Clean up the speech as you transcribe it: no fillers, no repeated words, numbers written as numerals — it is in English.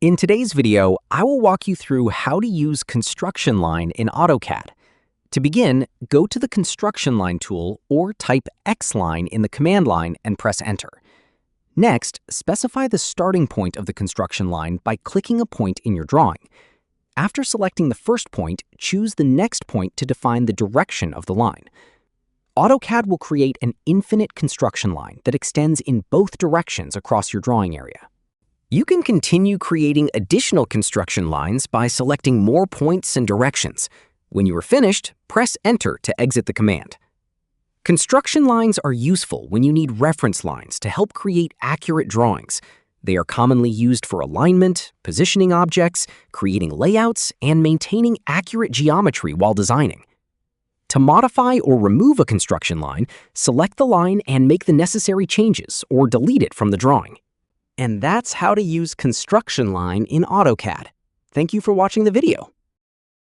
In today's video, I will walk you through how to use Construction Line in AutoCAD. To begin, go to the Construction Line tool or type XLINE in the command line and press Enter. Next, specify the starting point of the construction line by clicking a point in your drawing. After selecting the first point, choose the next point to define the direction of the line. AutoCAD will create an infinite construction line that extends in both directions across your drawing area. You can continue creating additional construction lines by selecting more points and directions. When you are finished, press Enter to exit the command. Construction lines are useful when you need reference lines to help create accurate drawings. They are commonly used for alignment, positioning objects, creating layouts, and maintaining accurate geometry while designing. To modify or remove a construction line, select the line and make the necessary changes or delete it from the drawing. And that's how to use Construction Line in AutoCAD. Thank you for watching the video.